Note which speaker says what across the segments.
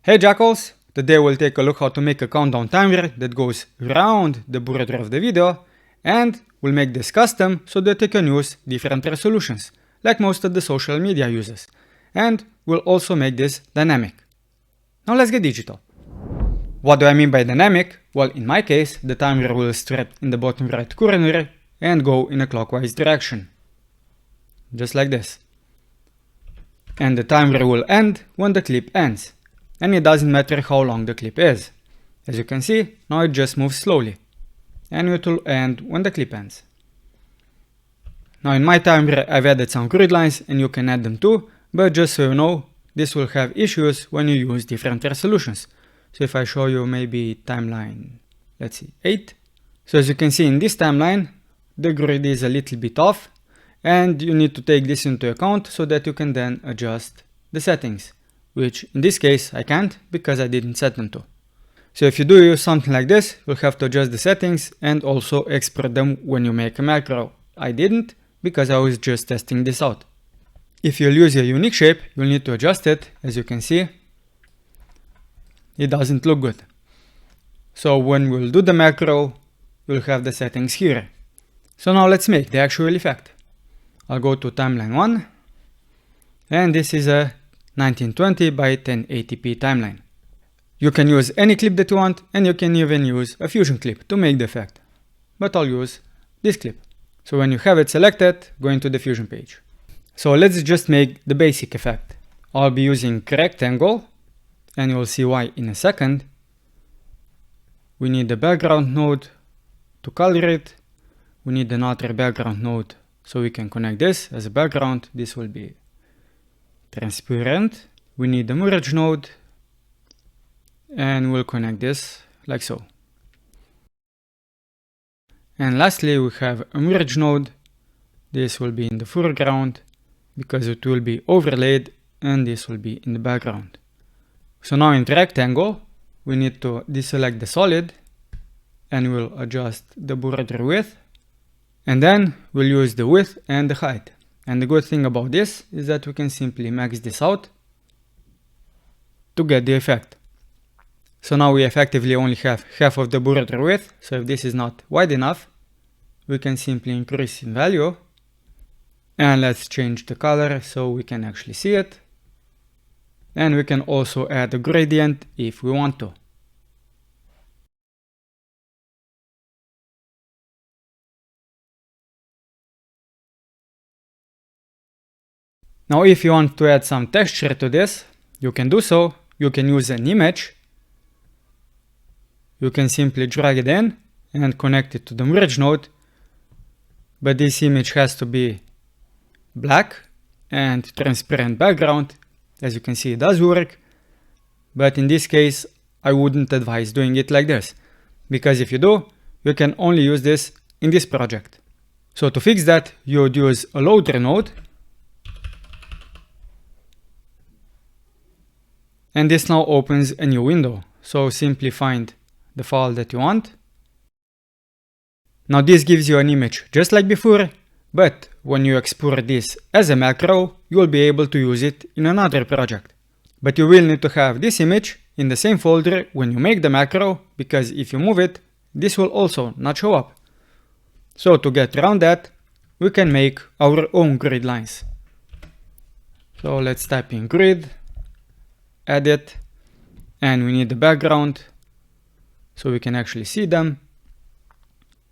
Speaker 1: Hey Jackals! Today we'll take a look how to make a countdown timer that goes around the border of the video, and we'll make this custom so that you can use different resolutions, like most of the social media uses. And we'll also make this dynamic. Now let's get digital. What do I mean by dynamic? Well, in my case, the timer will start in the bottom right corner and go in a clockwise direction. Just like this. And the timer will end when the clip ends. And it doesn't matter how long the clip is. As you can see, now it just moves slowly. And it will end when the clip ends. Now in my timer I've added some grid lines, and you can add them too, but just so you know, this will have issues when you use different resolutions. So if I show you maybe timeline, let's see, 8. So as you can see in this timeline, the grid is a little bit off, and you need to take this into account so that you can then adjust the settings, which in this case I can't because I didn't set them to. So if you do use something like this, you'll have to adjust the settings and also export them when you make a macro. I didn't because I was just testing this out. If you'll use a unique shape, you'll need to adjust it. As you can see, it doesn't look good. So when we'll do the macro, you'll have the settings here. So now let's make the actual effect. I'll go to timeline 1, and this is a 1920 by 1080p timeline. You can use any clip that you want, and you can even use a fusion clip to make the effect. But I'll use this clip. So when you have it selected, go into the fusion page. So let's just make the basic effect. I'll be using rectangle, and you'll see why in a second. We need the background node to color it. We need another background node so we can connect this as a background. This will be transparent. We need the merge node, and we'll connect this like so. And lastly, we have a merge node. This will be in the foreground because it will be overlaid, and this will be in the background. So now in rectangle, we need to deselect the solid, and we'll adjust the border width, and then we'll use the width and the height. And the good thing about this is that we can simply max this out to get the effect. So now we effectively only have half of the border width, so if this is not wide enough, we can simply increase in value. And let's change the color so we can actually see it. And we can also add a gradient if we want to. Now if you want to add some texture to this, you can do so. You can use an image. You can simply drag it in and connect it to the merge node. But this image has to be black and transparent background. As you can see, it does work. But in this case, I wouldn't advise doing it like this, because if you do, you can only use this in this project. So to fix that, you would use a loader node. And this now opens a new window. So simply find the file that you want. Now this gives you an image just like before, but when you export this as a macro, you will be able to use it in another project. But you will need to have this image in the same folder when you make the macro, because if you move it, this will also not show up. So to get around that, we can make our own grid lines. So let's type in grid, edit, and we need the background so we can actually see them.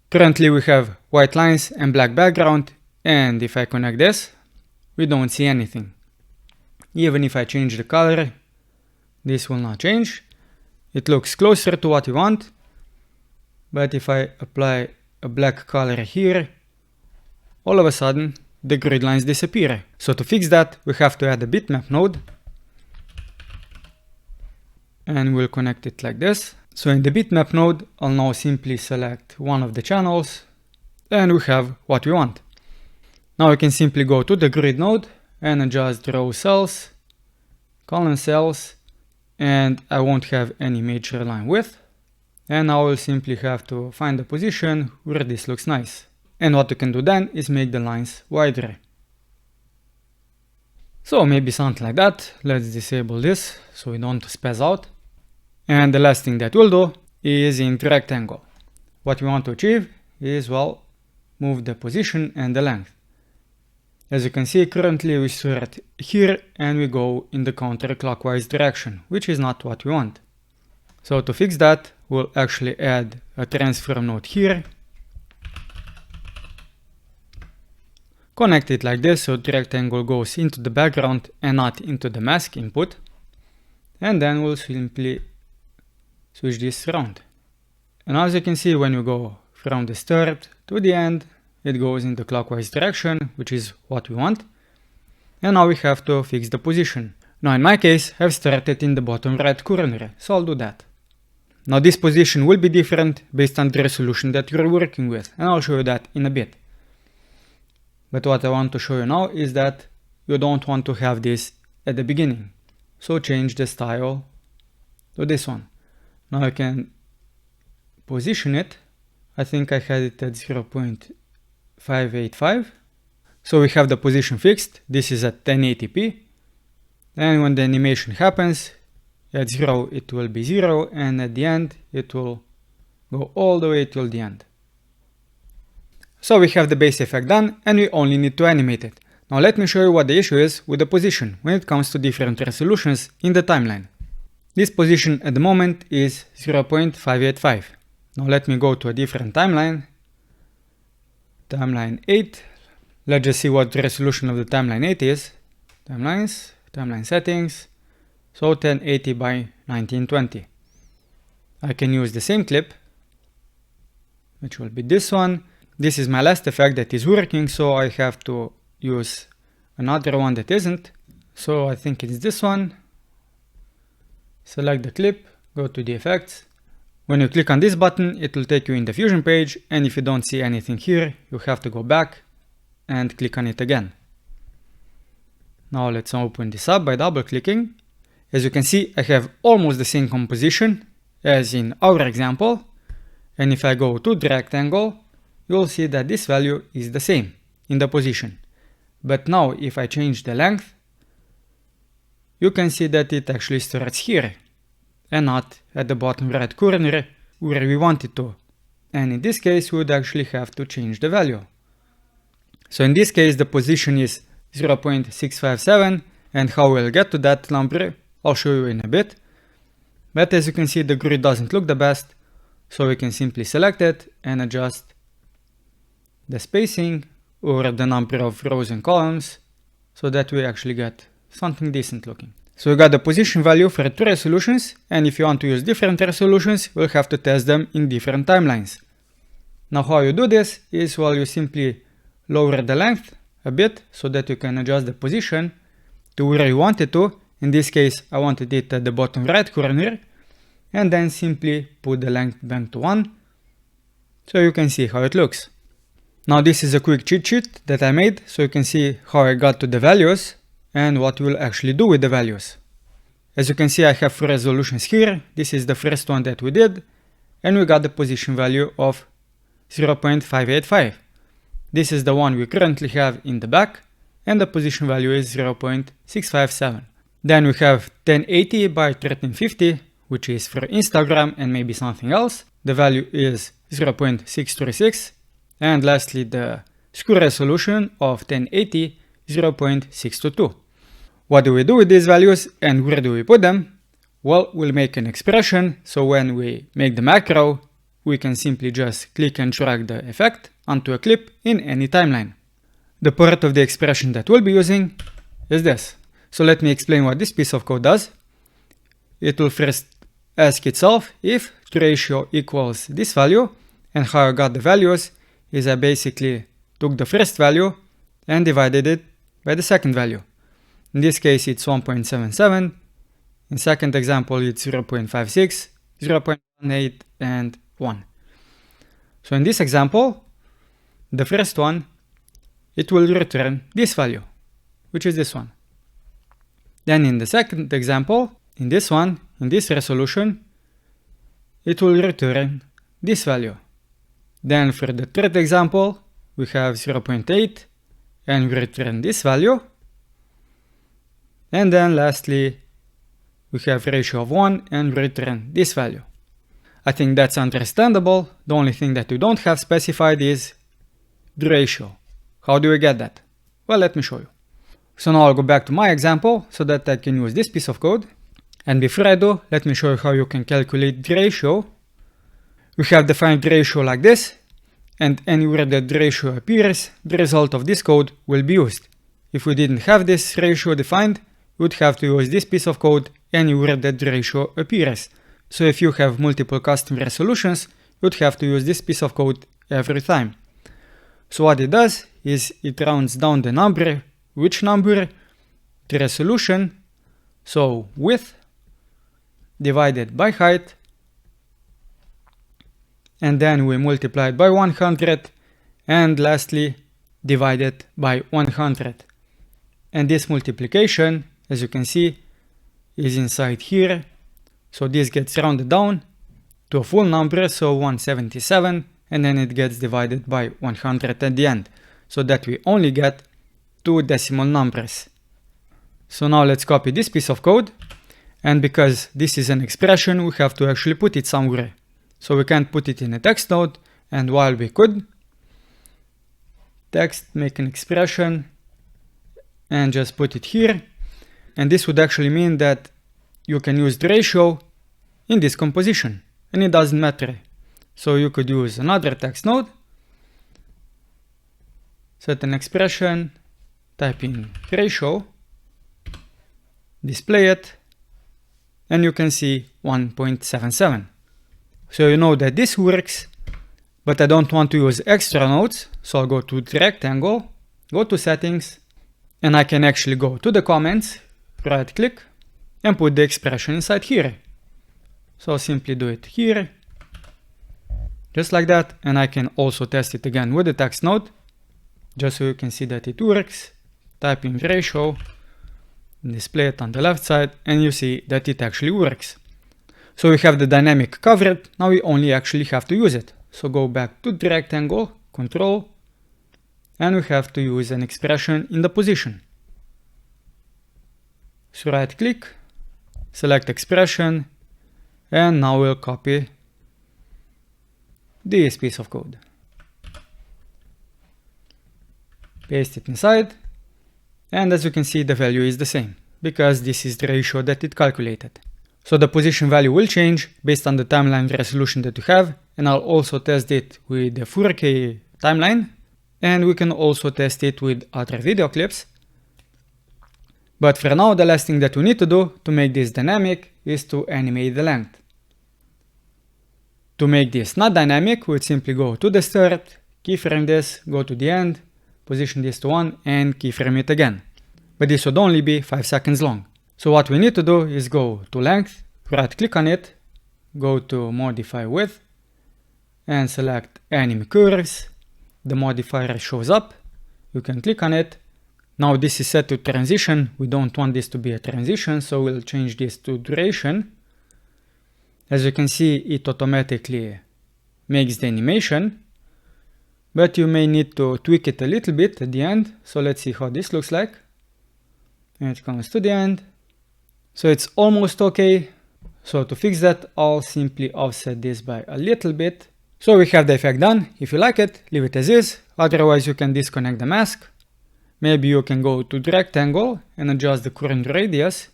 Speaker 1: Currently we have white lines and black background, and if I connect this, we don't see anything. Even if I change the color, this will not change. It looks closer to what we want, but if I apply a black color here, all of a sudden the grid lines disappear. So to fix that, we have to add a bitmap node, and we'll connect it like this. So in the bitmap node, I'll now simply select one of the channels, and we have what we want. Now we can simply go to the grid node and adjust row cells, column cells, and I won't have any major line width. And now we'll simply have to find a position where this looks nice. And what we can do then is make the lines wider. So maybe something like that. Let's disable this so we don't spaz out. And the last thing that we'll do is in rectangle. What we want to achieve is, well, move the position and the length. As you can see, currently we start here and we go in the counterclockwise direction, which is not what we want. So to fix that, we'll actually add a transform node here. Connect it like this so the rectangle goes into the background and not into the mask input. And then we'll simply switch this around. And as you can see, when you go from the start to the end, it goes in the clockwise direction, which is what we want. And now we have to fix the position. Now in my case, I've started in the bottom right corner, so I'll do that. Now this position will be different based on the resolution that you're working with, and I'll show you that in a bit. But what I want to show you now is that you don't want to have this at the beginning. So change the style to this one. Now I can position it. I think I had it at 0.585. So we have the position fixed. This is at 1080p. And when the animation happens, at 0 it will be 0, and at the end it will go all the way till the end. So we have the base effect done, and we only need to animate it. Now let me show you what the issue is with the position when it comes to different resolutions in the timeline. This position at the moment is 0.585. Now let me go to a different timeline. Timeline 8. Let's just see what the resolution of the timeline 8 is. Timelines, timeline settings. So 1080 by 1920. I can use the same clip, which will be this one. This is my last effect that is working, so I have to use another one that isn't. So I think it's this one. Select the clip, go to the effects. When you click on this button, it will take you in the Fusion page, and if you don't see anything here, you have to go back and click on it again. Now let's open this up by double clicking. As you can see, I have almost the same composition as in our example, and if I go to the rectangle, you'll see that this value is the same in the position. But now if I change the length, you can see that it actually starts here and not at the bottom right corner where we want it to. And in this case, we would actually have to change the value. So in this case, the position is 0.657, and how we'll get to that number, I'll show you in a bit. But as you can see, the grid doesn't look the best, so we can simply select it and adjust the spacing or the number of rows and columns so that we actually get something decent looking. So we got the position value for two resolutions, and if you want to use different resolutions, we'll have to test them in different timelines. Now how you do this is, well, you simply lower the length a bit so that you can adjust the position to where you want it to. In this case, I wanted it at the bottom right corner, and then simply put the length back to 1 so you can see how it looks. Now this is a quick cheat sheet that I made so you can see how I got to the values and what we'll actually do with the values. As you can see, I have 4 resolutions here. This is the first one that we did, and we got the position value of 0.585. This is the one we currently have in the back, and the position value is 0.657. Then we have 1080 by 1350, which is for Instagram and maybe something else. The value is 0.636. And lastly, the screw resolution of 1080, 0.622. What do we do with these values and where do we put them? Well, we'll make an expression, so when we make the macro, we can simply just click and drag the effect onto a clip in any timeline. The part of the expression that we'll be using is this. So let me explain what this piece of code does. It will first ask itself if the ratio equals this value, and how I got the values is I basically took the first value and divided it by the second value. In this case, it's 1.77. In second example, it's 0.56, 0.18, and 1. So in this example, the first one, it will return this value, which is this one. Then in the second example, in this one, in this resolution, it will return this value. Then for the third example, we have 0.8 and we return this value. And then lastly, we have ratio of 1 and return this value. I think that's understandable. The only thing that we don't have specified is the ratio. How do we get that? Well, let me show you. So now I'll go back to my example so that I can use this piece of code. And before I do, let me show you how you can calculate the ratio. We have defined ratio like this, and anywhere that the ratio appears, the result of this code will be used. If we didn't have this ratio defined, we would have to use this piece of code anywhere that the ratio appears. So if you have multiple custom resolutions, you would have to use this piece of code every time. So what it does is it rounds down the number. Which number? The resolution, so width divided by height, and then we multiply it by 100, and lastly divided by 100. And this multiplication, as you can see, is inside here. So this gets rounded down to a full number, so 177, and then it gets divided by 100 at the end, so that we only get 2 decimal numbers. So now let's copy this piece of code, and because this is an expression, we have to actually put it somewhere. So we can't put it in a text node, and while we could text, make an expression, and just put it here. And this would actually mean that you can use the ratio in this composition, and it doesn't matter. So you could use another text node, set an expression, type in ratio, display it, and you can see 1.77. So you know that this works, but I don't want to use extra nodes, so I'll go to the rectangle, go to settings, and I can actually go to the comments, right click, and put the expression inside here. So I'll simply do it here, just like that, and I can also test it again with the text node, just so you can see that it works. Type in ratio, display it on the left side, and you see that it actually works. So we have the dynamic covered, now we only actually have to use it. So go back to the rectangle, control, and we have to use an expression in the position. So right click, select expression, and now we'll copy this piece of code. Paste it inside, and as you can see the value is the same, because this is the ratio that it calculated. So the position value will change based on the timeline resolution that you have, and I'll also test it with the 4K timeline, and we can also test it with other video clips. But for now, the last thing that we need to do to make this dynamic is to animate the length. To make this not dynamic, we'll simply go to the start, keyframe this, go to the end, position this to 1, and keyframe it again. But this would only be 5 seconds long. So what we need to do is go to length, right click on it, go to modify width, and select anim curves. The modifier shows up, you can click on it. Now this is set to transition, we don't want this to be a transition, so we'll change this to duration. As you can see, it automatically makes the animation, but you may need to tweak it a little bit at the end. So let's see how this looks like. And it comes to the end. So it's almost okay. So to fix that, I'll simply offset this by a little bit. So we have the effect done. If you like it, leave it as is. Otherwise, you can disconnect the mask. Maybe you can go to the rectangle and adjust the current radius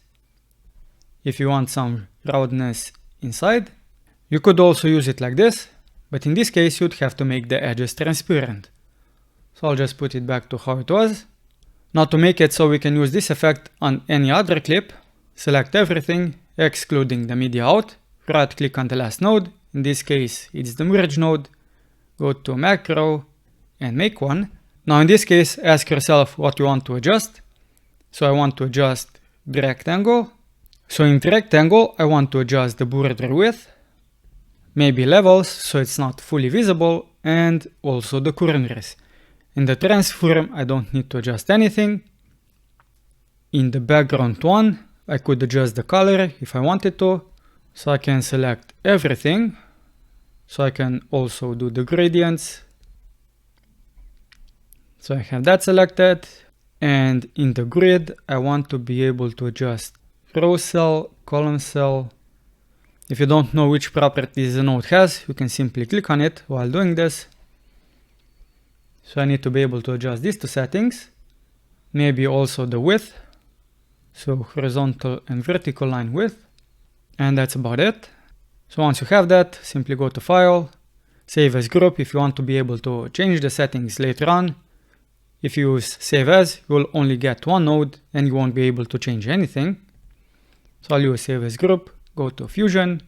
Speaker 1: if you want some roundness inside. You could also use it like this, but in this case you'd have to make the edges transparent. So I'll just put it back to how it was. Now to make it so we can use this effect on any other clip, select everything, excluding the media out, right click on the last node, in this case it's the merge node, go to macro and make one. Now in this case, ask yourself what you want to adjust. So I want to adjust the rectangle. So in the rectangle, I want to adjust the border width, maybe levels, so it's not fully visible, and also the corners. In the transform, I don't need to adjust anything. In the background one, I could adjust the color if I wanted to. So I can select everything. So I can also do the gradients. So I have that selected, and in the grid I want to be able to adjust row cell, column cell. If you don't know which properties the node has, you can simply click on it while doing this. So I need to be able to adjust these two settings. Maybe also the width. So horizontal and vertical line width. And that's about it. So once you have that, simply go to File, Save as Group if you want to be able to change the settings later on. If you use Save As, you will only get one node and you won't be able to change anything. So I'll use Save as Group, go to Fusion,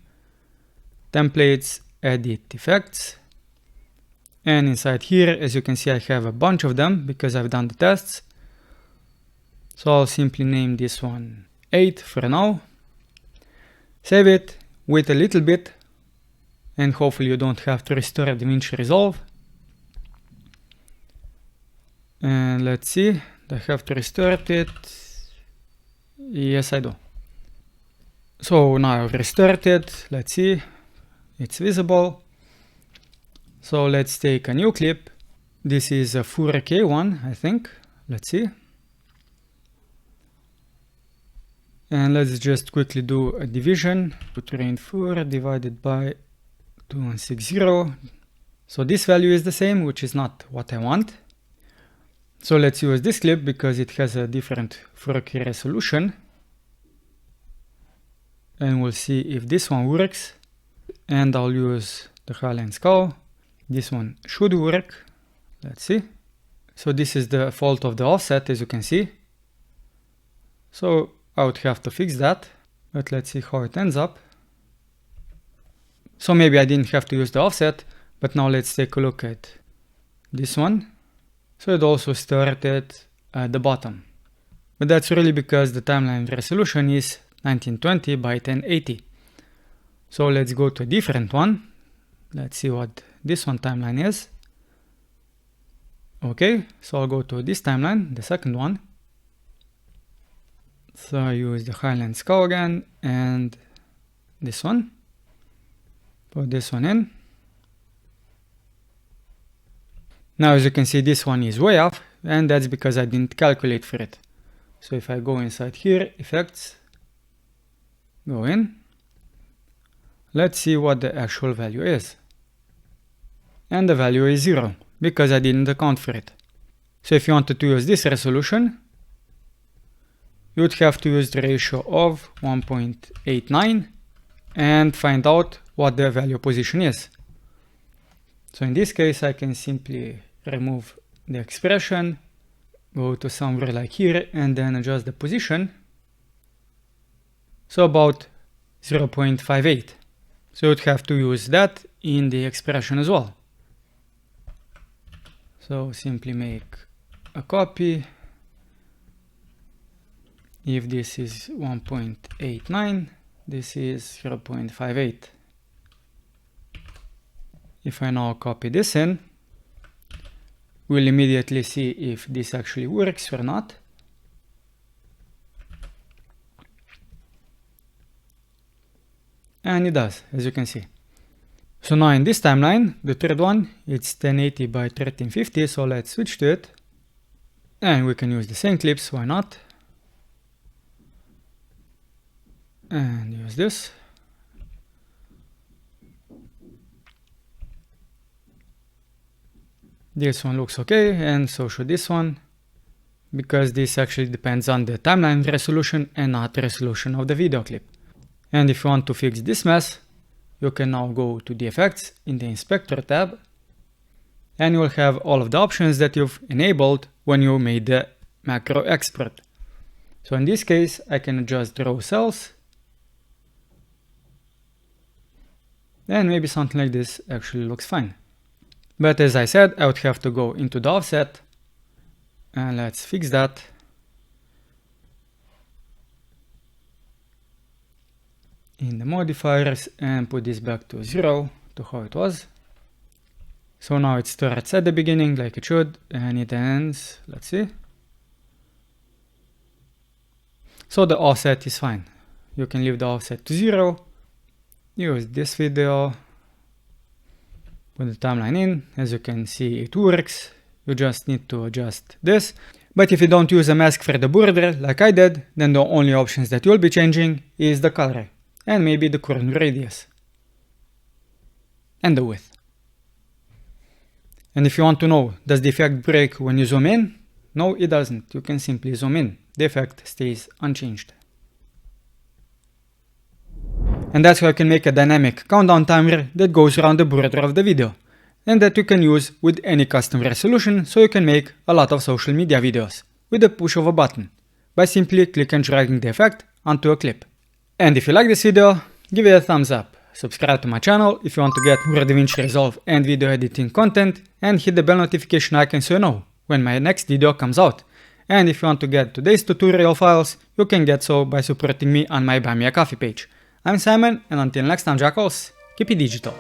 Speaker 1: Templates, Edit Effects. And inside here, as you can see, I have a bunch of them because I've done the tests. So I'll simply name this one 8 for now. Save it, wait a little bit, and hopefully you don't have to restore DaVinci Resolve. And let's see, do I have to restore it? Yes, I do. So now I've restored it, let's see, it's visible. So let's take a new clip. This is a 4K one, I think. Let's see. And let's just quickly do a division. Train 4 divided by 2160. So this value is the same, which is not what I want. So let's use this clip because it has a different 4K resolution. And we'll see if this one works. And I'll use the highline scow. This one should work. Let's see. So this is the fault of the offset, as you can see. So I would have to fix that, but let's see how it ends up. So maybe I didn't have to use the offset, but now let's take a look at this one. So it also started at the bottom. But that's really because the timeline resolution is 1920 by 1080. So let's go to a different one. Let's see what this one timeline is. Okay, so I'll go to this timeline, the second one. So I use the highline scow again and this one. Put this one in. Now as you can see, this one is way off, and that's because I didn't calculate for it. So if I go inside here, Effects, go in. Let's see what the actual value is. And the value is 0 because I didn't account for it. So if you wanted to use this resolution, you would have to use the ratio of 1.89 and find out what the value position is. So in this case, I can simply remove the expression, go to somewhere like here, and then adjust the position. So about 0.58. So you'd have to use that in the expression as well. So simply make a copy. If this is 1.89, this is 0.58. If I now copy this in, we'll immediately see if this actually works or not. And it does, as you can see. So now in this timeline, the third one, it's 1080 by 1350, so let's switch to it. And we can use the same clips, why not? And use this. This one looks okay, and so should this one, because this actually depends on the timeline resolution and not the resolution of the video clip. And if you want to fix this mess, you can now go to the Effects in the Inspector tab, and you will have all of the options that you've enabled when you made the macro export. So in this case, I can adjust the row cells, and maybe something like this actually looks fine. But as I said, I would have to go into the offset, and let's fix that. In the modifiers, and put this back to 0 to how it was. So now it starts at the beginning like it should, and it ends, let's see. So the offset is fine. You can leave the offset to 0, use this video, put the timeline in. As you can see, it works. You just need to adjust this. But if you don't use a mask for the border like I did, then the only options that you'll be changing is the color and maybe the current radius and the width. And if you want to know, does the effect break when you zoom in? No, it doesn't. You can simply zoom in. The effect stays unchanged. And that's how you can make a dynamic countdown timer that goes around the border of the video, and that you can use with any custom resolution, so you can make a lot of social media videos with the push of a button by simply click and dragging the effect onto a clip. And if you like this video, give it a thumbs up, subscribe to my channel if you want to get more DaVinci Resolve and video editing content, and hit the bell notification icon so you know when my next video comes out. And if you want to get today's tutorial files, you can get so by supporting me on my Buy Me a Coffee page. I'm Simon, and until next time, Jackals, keep it digital.